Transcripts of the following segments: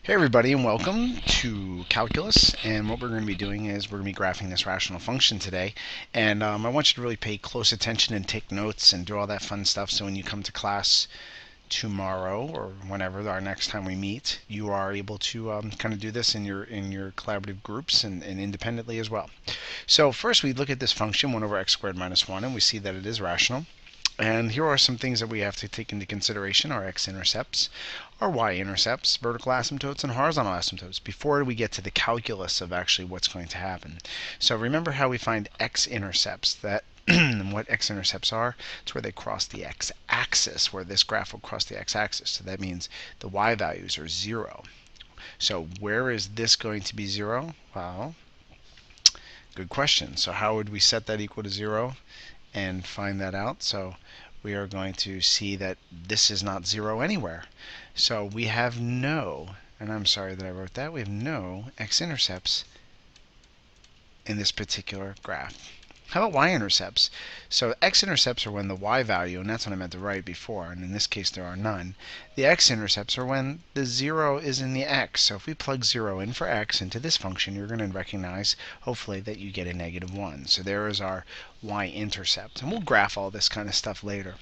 Hey everybody, and welcome to Calculus. And what we're going to be doing is we're going to be graphing this rational function today. And I want you to really pay close attention and take notes and do all that fun stuff, so when you come to class tomorrow or whenever our next time we meet, you are able to kind of do this in your collaborative groups and independently as well. So first we look at this function 1 over x squared minus 1, and we see that it is rational. And here are some things that we have to take into consideration: our x-intercepts, our y-intercepts, vertical asymptotes, and horizontal asymptotes, before we get to the calculus of actually what's going to happen. So remember how we find x-intercepts, that what x-intercepts are? It's where they cross the x-axis, where this graph will cross the x-axis. So that means the y values are 0. So where is this going to be 0? Well, good question. So how would we set that equal to 0 and find that out? So we are going to see that this is not 0 anywhere. So we have no, and I'm sorry that I wrote that, we have no x-intercepts in this particular graph. How about y-intercepts? So x-intercepts are when the y value, and that's what I meant to write before, and in this case there are none. The x-intercepts are when the 0 is in the x. So if we plug 0 in for x into this function, you're going to recognize, hopefully, that you get a -1. So there is our y-intercept. And we'll graph all this kind of stuff later.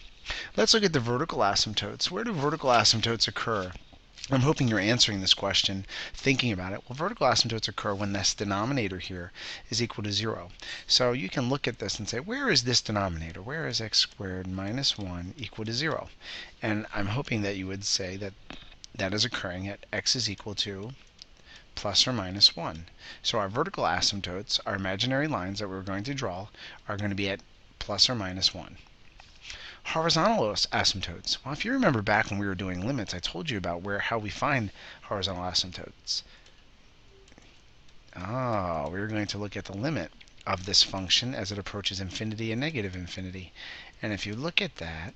Let's look at the vertical asymptotes. Where do vertical asymptotes occur? I'm hoping you're answering this question, thinking about it. Well, vertical asymptotes occur when this denominator here is equal to 0. So you can look at this and say, where is this denominator? Where is x squared minus 1 equal to 0? And I'm hoping that you would say that that is occurring at x is equal to plus or minus 1. So our vertical asymptotes, our imaginary lines that we're going to draw, are going to be at plus or minus 1. Horizontal asymptotes. Well, if you remember back when we were doing limits, I told you about how we find horizontal asymptotes. We're going to look at the limit of this function as it approaches infinity and negative infinity. And if you look at that,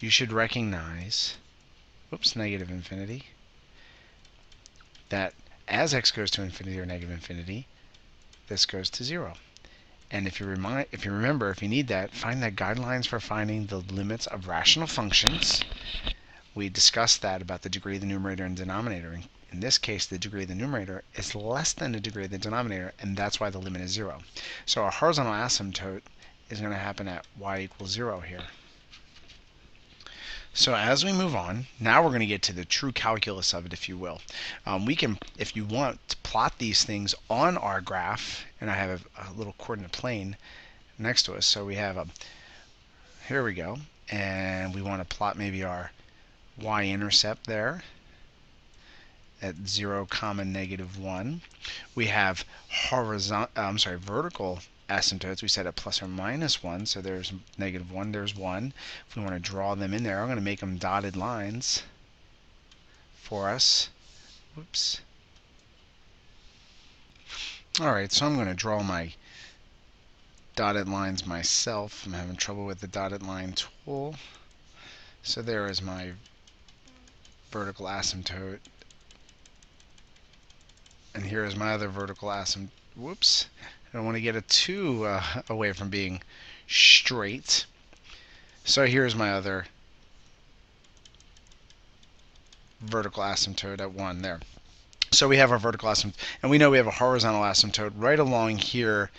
you should recognize, negative infinity, that as x goes to infinity or negative infinity, this goes to 0. And if you remember, if you need that, find that guidelines for finding the limits of rational functions. We discussed that about the degree of the numerator and denominator. In this case, the degree of the numerator is less than the degree of the denominator, and that's why the limit is 0. So our horizontal asymptote is going to happen at y equals 0 here. So as we move on, now we're going to get to the true calculus of it, if you will. We can, if you want, to plot these things on our graph, and I have a little coordinate plane next to us. So we have here we go, and we want to plot maybe our y-intercept there at 0, -1. We have vertical asymptotes. We set at plus or minus 1, so there's -1, there's 1. If we want to draw them in there, I'm going to make them dotted lines for us. Whoops. Alright, so I'm going to draw my dotted lines myself. I'm having trouble with the dotted line tool. So there is my vertical asymptote. And here is my other vertical asymptote. Whoops. I don't want to get it too away from being straight. So here's my other vertical asymptote at 1 there. So we have our vertical asymptote, and we know we have a horizontal asymptote right along here,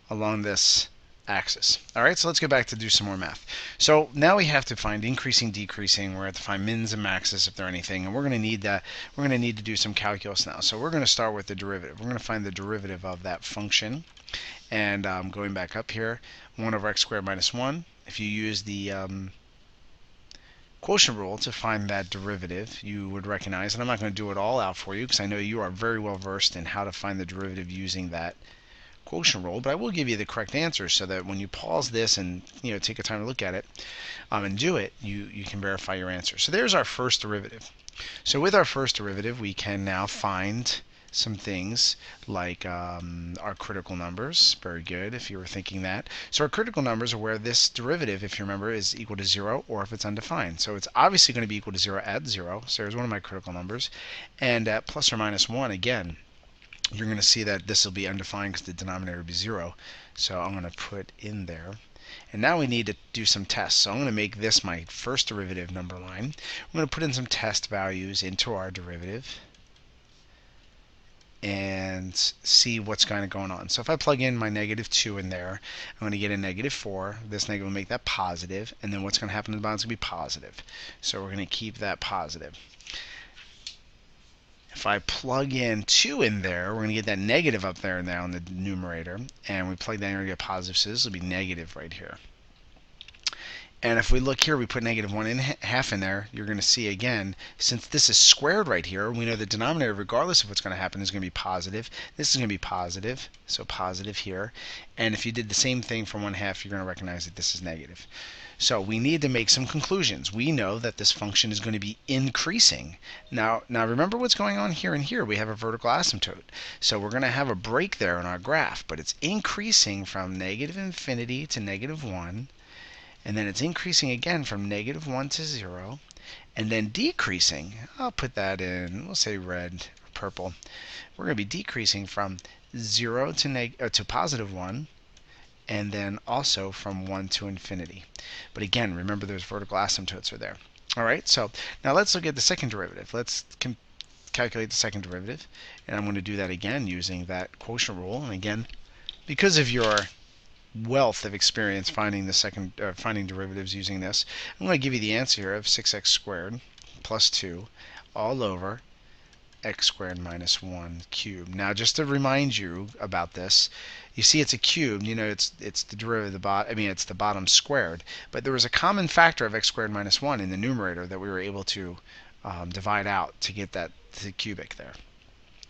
along this axis. Alright, so let's go back to do some more math. So now we have to find increasing, decreasing. We're going to find mins and maxes if they're anything, and we're going to need that. We're going to need to do some calculus now. So we're going to start with the derivative. We're going to find the derivative of that function. And going back up here, 1 over x squared minus 1. If you use the quotient rule to find that derivative, you would recognize, and I'm not going to do it all out for you because I know you are very well versed in how to find the derivative using that quotient rule, but I will give you the correct answer so that when you pause this and take a time to look at it and do it, you can verify your answer. So there's our first derivative. So with our first derivative, we can now find some things like our critical numbers. Very good, if you were thinking that. So our critical numbers are where this derivative, if you remember, is equal to 0 or if it's undefined. So it's obviously going to be equal to 0 at 0. So there's one of my critical numbers. And at plus or minus 1, again, you're going to see that this will be undefined because the denominator will be 0. So I'm going to put in there And now we need to do some tests. So I'm going to make this my first derivative number line. I'm going to put in some test values into our derivative and see what's kind of going on. So if I plug in my -2 in there, I'm going to get a -4. This negative will make that positive, and then what's going to happen in the bottom is going to be positive. So we're going to keep that positive. If I plug in 2 in there, we're going to get that negative up there now in the numerator, and we plug that in, we're going to get positive, so this will be negative right here. And if we look here, we put -1/2 in there, you're going to see again, since this is squared right here, we know the denominator, regardless of what's going to happen, is going to be positive. This is going to be positive, so positive here. And if you did the same thing for 1/2, you're going to recognize that this is negative. So we need to make some conclusions. We know that this function is going to be increasing. Now remember what's going on here and here. We have a vertical asymptote. So we're going to have a break there in our graph, but it's increasing from -infinity to -1. And then it's increasing again from -1 to 0, and then decreasing. I'll put that in, we'll say red or purple. We're going to be decreasing from 0 to +1, and then also from 1 to infinity. But again, remember those vertical asymptotes are there. All right, so now let's look at the second derivative. Let's calculate the second derivative, and I'm going to do that again using that quotient rule. And again, because of your wealth of experience finding finding derivatives using this, I'm going to give you the answer here of 6x squared plus 2 all over x squared minus 1 cubed. Now, just to remind you about this, you see it's a cube. You know it's the derivative of the bottom. I mean, it's the bottom squared. But there was a common factor of x squared minus 1 in the numerator that we were able to divide out to get that to the cubic there.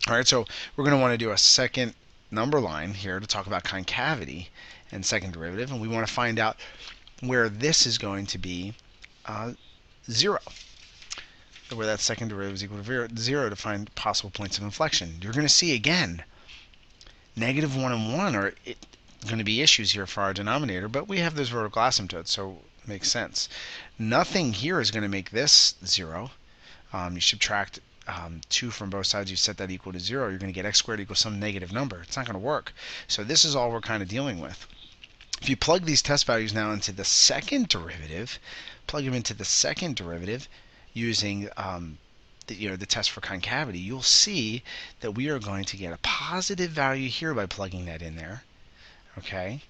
All right, so we're going to want to do a second number line here to talk about concavity and second derivative, and we want to find out where this is going to be 0, where that second derivative is equal to 0 to find possible points of inflection. You're going to see again, -1 and 1 are going to be issues here for our denominator, but we have those vertical asymptotes, so it makes sense. Nothing here is going to make this 0. You subtract 2 from both sides, you set that equal to 0, you're going to get x squared equals some negative number. It's not going to work. So this is all we're kind of dealing with. If you plug these test values now into the second derivative, plug them into the second derivative using the test for concavity, you'll see that we are going to get a positive value here by plugging that in there. Okay,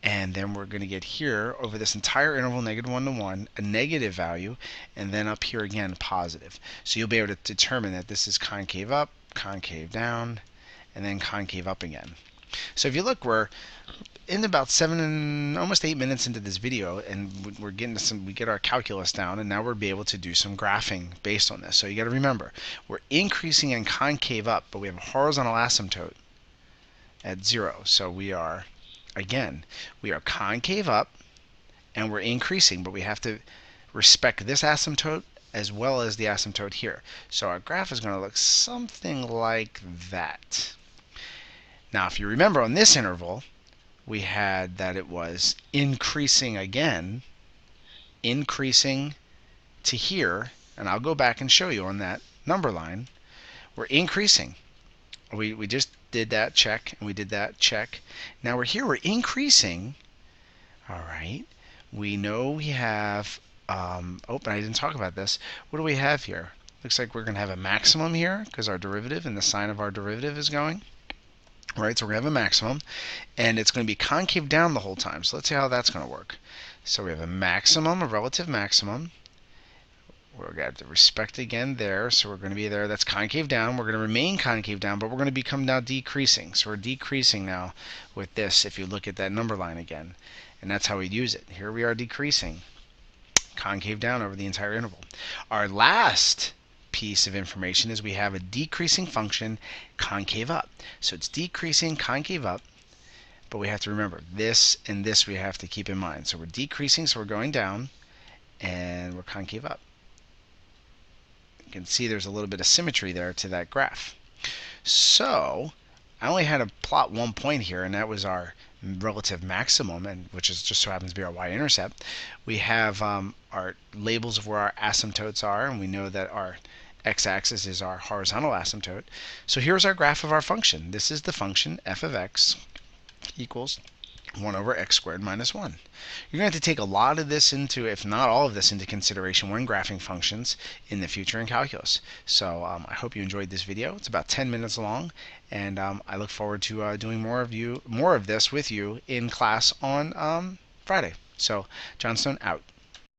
and then we're going to get here over this entire interval, -1 to 1, a negative value, and then up here again positive. So you'll be able to determine that this is concave up, concave down, and then concave up again. So if you look, we're in about almost 8 minutes into this video, and we're getting to we get our calculus down, and now we'll be able to do some graphing based on this. So you got to remember, we're increasing in concave up, but we have a horizontal asymptote at 0. So we are concave up, and we're increasing, but we have to respect this asymptote as well as the asymptote here. So our graph is going to look something like that. Now, if you remember on this interval, we had that it was increasing again, increasing to here, and I'll go back and show you on that number line. We're increasing. We just did that check, and we did that check. Now we're here, we're increasing. All right, we know we have oh, but I didn't talk about this. What do we have here? Looks like we're going to have a maximum here because our derivative and the sign of our derivative is going. All right, so we're going to have a maximum, and it's going to be concave down the whole time. So let's see how that's going to work. So we have a maximum, a relative maximum. We're going to have to respect again there, so we're going to be there. That's concave down. We're going to remain concave down, but we're going to become now decreasing. So we're decreasing now with this if you look at that number line again. And that's how we'd use it. Here we are decreasing, concave down over the entire interval. Our last piece of information is we have a decreasing function, concave up. So it's decreasing, concave up, but we have to remember this and this we have to keep in mind. So we're decreasing, so we're going down, and we're concave up. You can see there's a little bit of symmetry there to that graph. So I only had to plot one point here, and that was our relative maximum, and which is just so happens to be our y-intercept. We have our labels of where our asymptotes are, and we know that our x-axis is our horizontal asymptote. So here's our graph of our function. This is the function f of x equals 1 over x squared minus 1. You're going to have to take a lot of this into, if not all of this into consideration when graphing functions in the future in calculus. So I hope you enjoyed this video. It's about 10 minutes long, and I look forward to doing more of this with you in class on Friday. So Johnstone out.